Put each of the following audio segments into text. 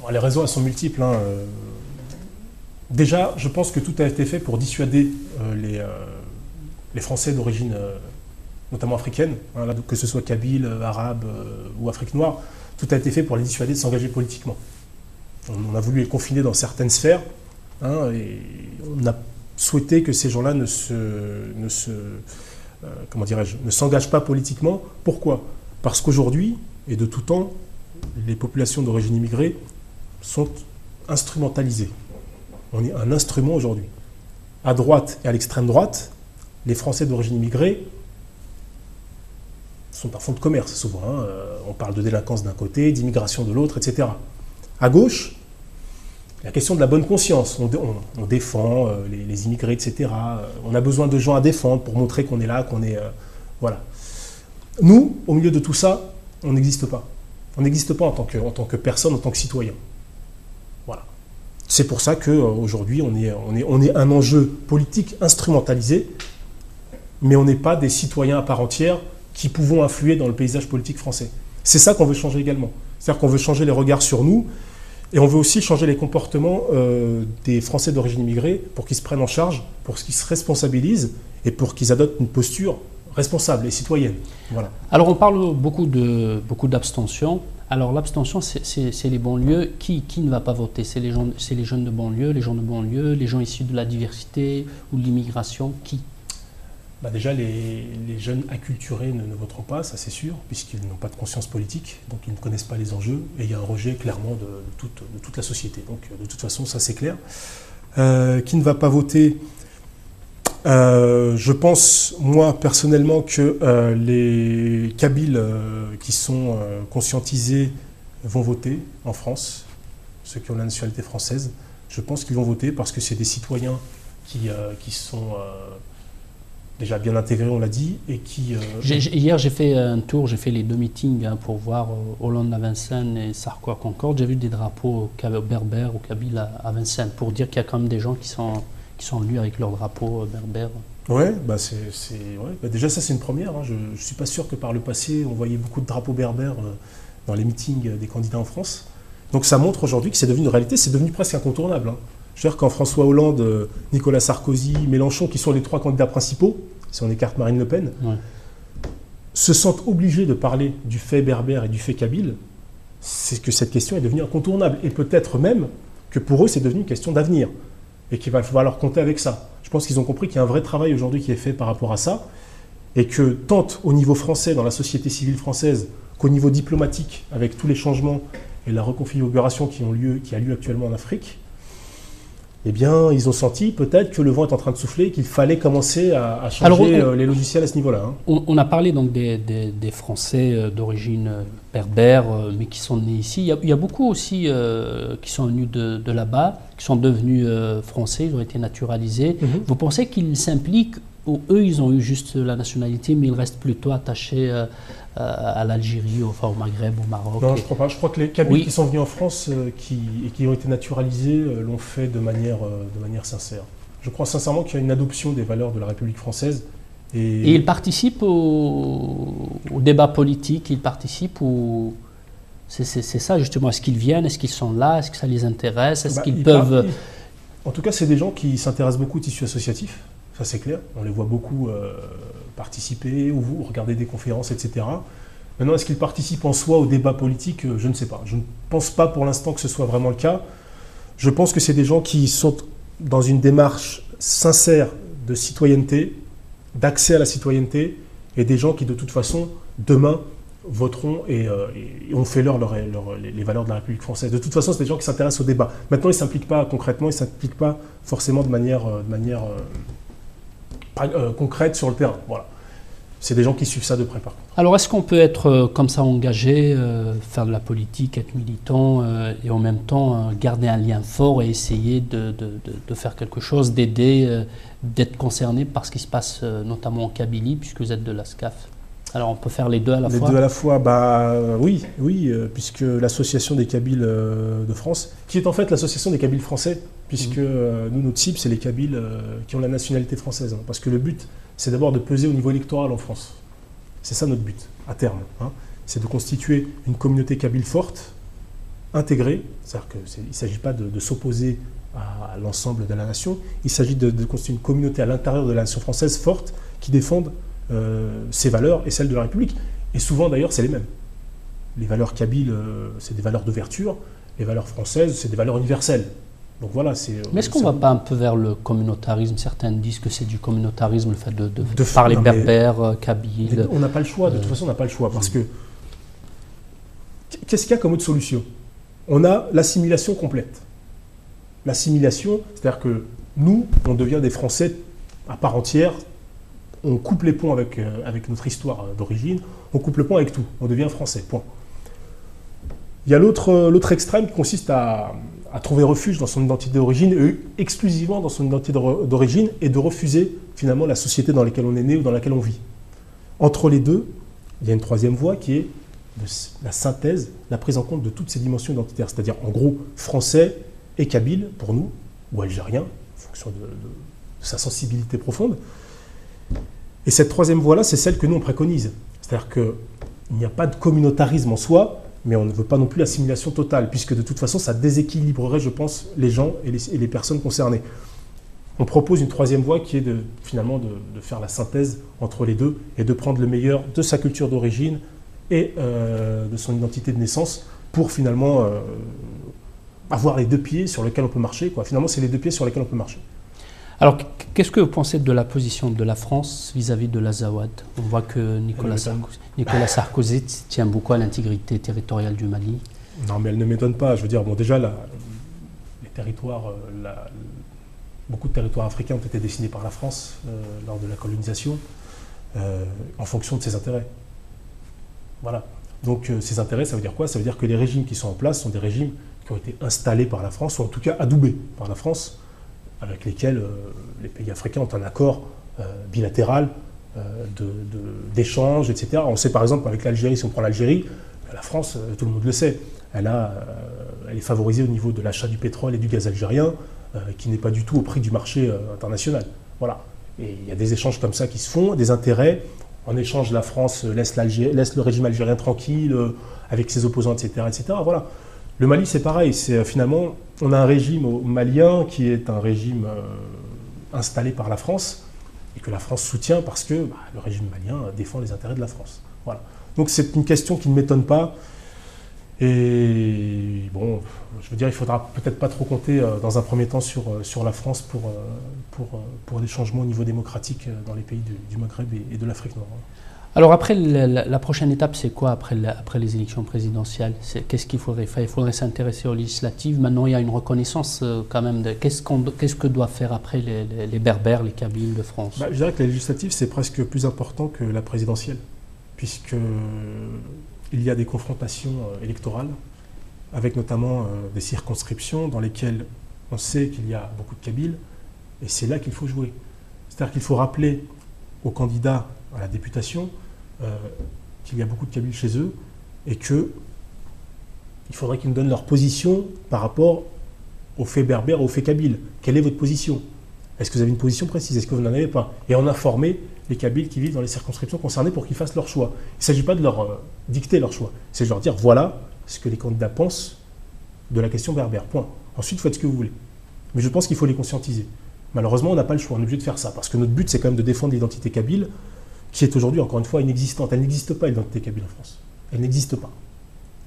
Les raisons, elles sont multiples. Déjà, je pense que tout a été fait pour dissuader les Français d'origine, notamment africaine, que ce soit kabyle, arabe ou Afrique noire. Tout a été fait pour les dissuader de s'engager politiquement. On a voulu les confiner dans certaines sphères, et on a souhaité que ces gens-là ne s'engagent pas politiquement. Pourquoi? Parce qu'aujourd'hui, et de tout temps, les populations d'origine immigrée sont instrumentalisées. On est un instrument aujourd'hui. À droite et à l'extrême droite, les Français d'origine immigrée sont un fonds de commerce souvent. On parle de délinquance d'un côté, d'immigration de l'autre, etc. À gauche, la question de la bonne conscience. On défend les immigrés, etc. On a besoin de gens à défendre pour montrer qu'on est là, qu'on est... voilà. Nous, au milieu de tout ça, on n'existe pas. On n'existe pas en tant que personne, en tant que citoyen. Voilà. C'est pour ça qu'aujourd'hui, on est un enjeu politique instrumentalisé, mais on n'est pas des citoyens à part entière qui pouvons influer dans le paysage politique français. C'est ça qu'on veut changer également. C'est-à-dire qu'on veut changer les regards sur nous, et on veut aussi changer les comportements des Français d'origine immigrée pour qu'ils se prennent en charge, pour qu'ils se responsabilisent, et pour qu'ils adoptent une posture responsable et citoyenne. Voilà. Alors on parle beaucoup d'abstention. Alors l'abstention, c'est les banlieues. Qui ne va pas voter? C'est les jeunes de banlieue, les gens de banlieue, les gens issus de la diversité ou de l'immigration. Qui? Déjà, les jeunes acculturés ne voteront pas, ça c'est sûr, puisqu'ils n'ont pas de conscience politique, donc ils ne connaissent pas les enjeux, et il y a un rejet clairement de toute la société. Donc de toute façon, ça c'est clair. Qui ne va pas voter? Je pense, moi, personnellement, que les Kabyles qui sont conscientisés vont voter en France, ceux qui ont la nationalité française. Je pense qu'ils vont voter parce que c'est des citoyens qui sont déjà bien intégrés, on l'a dit, et qui... Hier, j'ai fait un tour, j'ai fait les 2 meetings pour voir Hollande à Vincennes et Sarko à Concorde. J'ai vu des drapeaux berbères ou kabyles à Vincennes, pour dire qu'il y a quand même des gens qui sont venus avec leur drapeau berbère. Ouais, déjà ça c'est une première. Je ne suis pas sûr que par le passé on voyait beaucoup de drapeaux berbères dans les meetings des candidats en France. Donc ça montre aujourd'hui que c'est devenu une réalité, c'est devenu presque incontournable. Je veux dire, quand François Hollande, Nicolas Sarkozy, Mélenchon, qui sont les 3 candidats principaux, si on écarte Marine Le Pen, se sentent obligés de parler du fait berbère et du fait kabyle, c'est que cette question est devenue incontournable. Et peut-être même que pour eux c'est devenu une question d'avenir. Et qu'il va falloir compter avec ça. Je pense qu'ils ont compris qu'il y a un vrai travail aujourd'hui qui est fait par rapport à ça, et que tant au niveau français, dans la société civile française, qu'au niveau diplomatique, avec tous les changements et la reconfiguration qui a lieu actuellement en Afrique, eh bien, ils ont senti peut-être que le vent est en train de souffler et qu'il fallait commencer à changer les logiciels à ce niveau-là. On a parlé donc des Français d'origine berbère, mais qui sont nés ici. Il y a beaucoup aussi qui sont venus de là-bas, qui sont devenus français, ils ont été naturalisés. Vous pensez qu'ils s'impliquent, ou eux, ils ont eu juste la nationalité, mais ils restent plutôt attachés à l'Algérie, au Maghreb, au Maroc? Non, je ne crois pas. Je crois que les Kabyles qui sont venus en France et qui ont été naturalisés l'ont fait de manière sincère. Je crois sincèrement qu'il y a une adoption des valeurs de la République française. Et ils participent au débat politique, ils participent ou... C'est ça justement, est-ce qu'ils viennent, est-ce qu'ils sont là, est-ce que ça les intéresse, est-ce qu'ils peuvent... En tout cas, c'est des gens qui s'intéressent beaucoup au tissu associatif, ça c'est clair, on les voit beaucoup participer ou regarder des conférences, etc. Maintenant, est-ce qu'ils participent en soi au débat politique? Je ne sais pas. Je ne pense pas pour l'instant que ce soit vraiment le cas. Je pense que c'est des gens qui sont dans une démarche sincère de citoyenneté, d'accès à la citoyenneté, et des gens qui, de toute façon, demain, voteront et ont fait les valeurs de la République française. De toute façon, c'est des gens qui s'intéressent au débat. Maintenant, ils ne s'impliquent pas concrètement, ils ne s'impliquent pas forcément de manière concrète sur le terrain. Voilà. C'est des gens qui suivent ça de près, par contre. Alors, est-ce qu'on peut être comme ça engagé, faire de la politique, être militant, et en même temps garder un lien fort et essayer de faire quelque chose, d'aider, d'être concerné par ce qui se passe notamment en Kabylie, puisque vous êtes de la SCAF? Alors, on peut faire les deux à la fois? Les deux à la fois, oui, puisque l'association des Kabyles de France, qui est en fait l'association des Kabyles français, puisque nous, notre cible, c'est les Kabyles qui ont la nationalité française. Parce que le but, c'est d'abord de peser au niveau électoral en France. C'est ça notre but, à terme. C'est de constituer une communauté kabyle forte, intégrée, c'est-à-dire qu'il ne s'agit pas de s'opposer à l'ensemble de la nation, il s'agit de constituer une communauté à l'intérieur de la nation française forte qui défende ses valeurs et celles de la République. Et souvent d'ailleurs c'est les mêmes. Les valeurs kabyles, c'est des valeurs d'ouverture, les valeurs françaises, c'est des valeurs universelles. Donc voilà, mais est-ce qu'on ne va pas un peu vers le communautarisme? Certains disent que c'est du communautarisme, le fait de parler berbère, kabyle. On n'a pas le choix, de toute façon on n'a pas le choix, parce que qu'est-ce qu'il y a comme autre solution? On a l'assimilation complète. L'assimilation, c'est-à-dire que nous, on devient des Français à part entière, on coupe les ponts avec notre histoire d'origine, on coupe le pont avec tout, on devient Français, point. Il y a l'autre extrême qui consiste à trouver refuge dans son identité d'origine, et exclusivement dans son identité d'origine, et de refuser finalement la société dans laquelle on est né ou dans laquelle on vit. Entre les deux, il y a une troisième voie qui est la synthèse, la prise en compte de toutes ces dimensions identitaires, c'est-à-dire en gros français et kabyle pour nous, ou algérien, en fonction de sa sensibilité profonde. Et cette troisième voie-là, c'est celle que nous on préconise. C'est-à-dire qu'il n'y a pas de communautarisme en soi, mais on ne veut pas non plus l'assimilation totale, puisque de toute façon, ça déséquilibrerait, je pense, les gens et les personnes concernées. On propose une troisième voie qui est finalement de faire la synthèse entre les deux et de prendre le meilleur de sa culture d'origine et de son identité de naissance pour finalement avoir les deux pieds sur lesquels on peut marcher, quoi. Finalement, c'est les deux pieds sur lesquels on peut marcher. Alors, qu'est-ce que vous pensez de la position de la France vis-à-vis de l'Azawad? On voit que Nicolas Sarkozy tient beaucoup à l'intégrité territoriale du Mali. Non, mais elle ne m'étonne pas. Je veux dire, bon, déjà, les territoires, beaucoup de territoires africains ont été dessinés par la France lors de la colonisation en fonction de ses intérêts. Voilà. Donc, ces intérêts, ça veut dire quoi? Ça veut dire que les régimes qui sont en place sont des régimes qui ont été installés par la France, ou en tout cas adoubés par la France, avec lesquels les pays africains ont un accord bilatéral d'échange, etc. On sait par exemple avec l'Algérie, si on prend l'Algérie, la France, tout le monde le sait, elle est favorisée au niveau de l'achat du pétrole et du gaz algérien, qui n'est pas du tout au prix du marché international. Voilà. Et il y a des échanges comme ça qui se font, des intérêts. En échange, la France laisse le régime algérien tranquille, avec ses opposants, etc. etc. Voilà. Le Mali, c'est pareil. Finalement, on a un régime malien qui est un régime installé par la France et que la France soutient parce que le régime malien défend les intérêts de la France. Voilà. Donc c'est une question qui ne m'étonne pas. Et bon, je veux dire, il ne faudra peut-être pas trop compter dans un premier temps sur la France pour des changements au niveau démocratique dans les pays du Maghreb et de l'Afrique noire. Alors après, la prochaine étape, c'est quoi après les élections présidentielles? Qu'est-ce qu'il faudrait faire? Il faudrait s'intéresser aux législatives. Maintenant, il y a une reconnaissance quand même de qu'est-ce que doivent faire après les Berbères, les Kabyles de France? Je dirais que les législatives, c'est presque plus important que la présidentielle, puisqu'il y a des confrontations électorales, avec notamment des circonscriptions dans lesquelles on sait qu'il y a beaucoup de Kabyles, et c'est là qu'il faut jouer. C'est-à-dire qu'il faut rappeler aux candidats à la députation qu'il y a beaucoup de Kabyles chez eux et qu'il faudrait qu'ils nous donnent leur position par rapport aux faits berbères, aux faits kabyles. Quelle est votre position? Est-ce que vous avez une position précise? Est-ce que vous n'en avez pas? Et en informer les Kabyles qui vivent dans les circonscriptions concernées pour qu'ils fassent leur choix. Il ne s'agit pas de leur dicter leur choix, c'est de leur dire voilà ce que les candidats pensent de la question berbère, point. Ensuite, faites ce que vous voulez. Mais je pense qu'il faut les conscientiser. Malheureusement, on n'a pas le choix, on est obligé de faire ça, parce que notre but, c'est quand même de défendre l'identité kabyle, qui est aujourd'hui, encore une fois, inexistante. Elle n'existe pas, l'identité kabyle en France. Elle n'existe pas.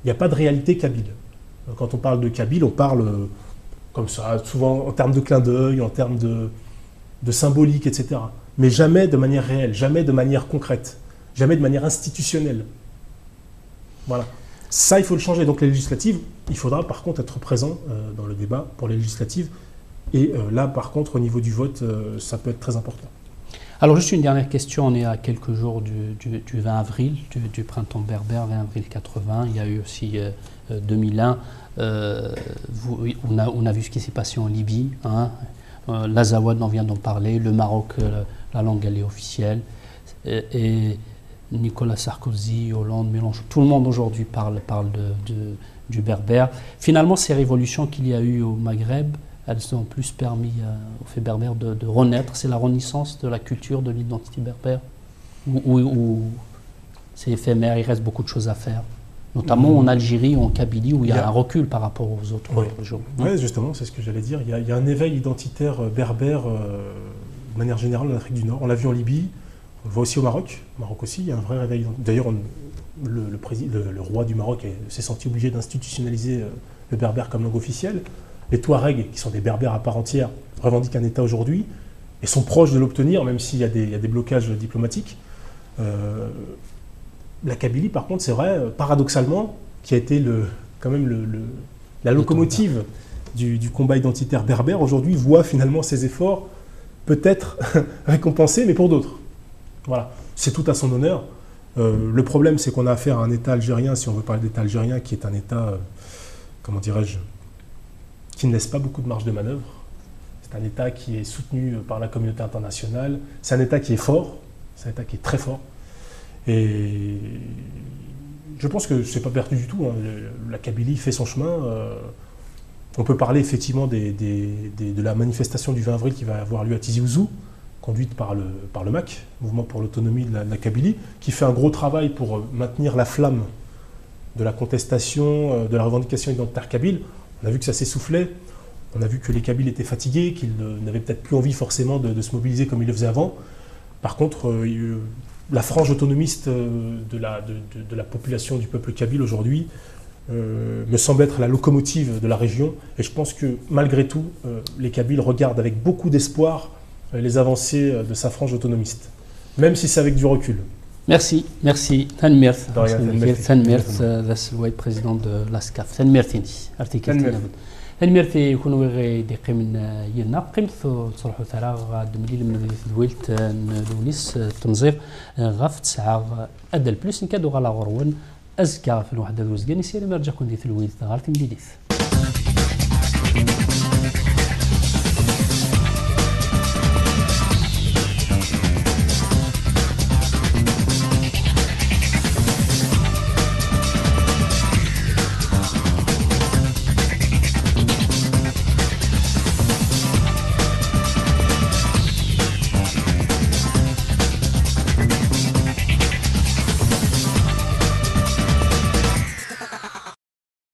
Il n'y a pas de réalité kabyle. Quand on parle de kabyle, on parle comme ça, souvent en termes de clin d'œil, en termes de symbolique, etc. Mais jamais de manière réelle, jamais de manière concrète, jamais de manière institutionnelle. Voilà. Ça, il faut le changer. Donc les législatives, il faudra par contre être présent dans le débat pour les législatives. Et là, par contre, au niveau du vote, ça peut être très important. Alors, juste une dernière question. On est à quelques jours du 20 avril, du printemps berbère, 20 avril 80. Il y a eu aussi 2001. On a vu ce qui s'est passé en Libye. Hein. L'Azawad, on vient d'en parler. Le Maroc, la langue, elle est officielle. Et Nicolas Sarkozy, Hollande, Mélenchon, tout le monde aujourd'hui parle du berbère. Finalement, ces révolutions qu'il y a eu au Maghreb, elles ont plus permis aux faits berbères de renaître. C'est la renaissance de la culture, de l'identité berbère, ou c'est éphémère, il reste beaucoup de choses à faire. notamment en Algérie ou en Kabylie, où il y a un recul par rapport aux autres régions. Oui, justement, c'est ce que j'allais dire. Il y a un éveil identitaire berbère de manière générale en Afrique du Nord. On l'a vu en Libye, on le voit aussi au Maroc. Au Maroc aussi, il y a un vrai réveil. D'ailleurs, le roi du Maroc s'est senti obligé d'institutionnaliser le berbère comme langue officielle. Les Touaregs, qui sont des berbères à part entière, revendiquent un État aujourd'hui et sont proches de l'obtenir, même s'il y a des blocages diplomatiques. La Kabylie, par contre, c'est vrai, paradoxalement, qui a été quand même la locomotive du combat identitaire berbère, aujourd'hui voit finalement ses efforts peut-être récompensés, mais pour d'autres. Voilà, c'est tout à son honneur. Le problème, c'est qu'on a affaire à un État algérien, si on veut parler d'État algérien, qui est un État, comment dirais-je, qui ne laisse pas beaucoup de marge de manœuvre. C'est un État qui est soutenu par la communauté internationale. C'est un État qui est fort, c'est un État qui est très fort. Et je pense que ce n'est pas perdu du tout. Hein. La Kabylie fait son chemin. On peut parler effectivement de la manifestation du 20 avril qui va avoir lieu à Tizi Ouzou, conduite par le MAK, Mouvement pour l'autonomie de la Kabylie, qui fait un gros travail pour maintenir la flamme de la contestation, de la revendication identitaire kabyle. On a vu que ça s'essoufflait, on a vu que les Kabyles étaient fatigués, qu'ils n'avaient peut-être plus envie forcément de se mobiliser comme ils le faisaient avant. Par contre, la frange autonomiste de la population du peuple kabyle aujourd'hui me semble être la locomotive de la région. Et je pense que malgré tout, les Kabyles regardent avec beaucoup d'espoir les avancées de sa frange autonomiste, même si c'est avec du recul. Merci. Tanmirth, président de l'ASCAF. Tanmirth, Tanmirth يكون غادي قيم يلنا قيمت تصرحوا ثرا غاد ملي من دويلت نونيس تنزير غاف تسعة أدل بلس نكادو غالا غرون أزكى في الوحدة دوزكاني سيري مرجع كون دي ثلويل غارتي مليليث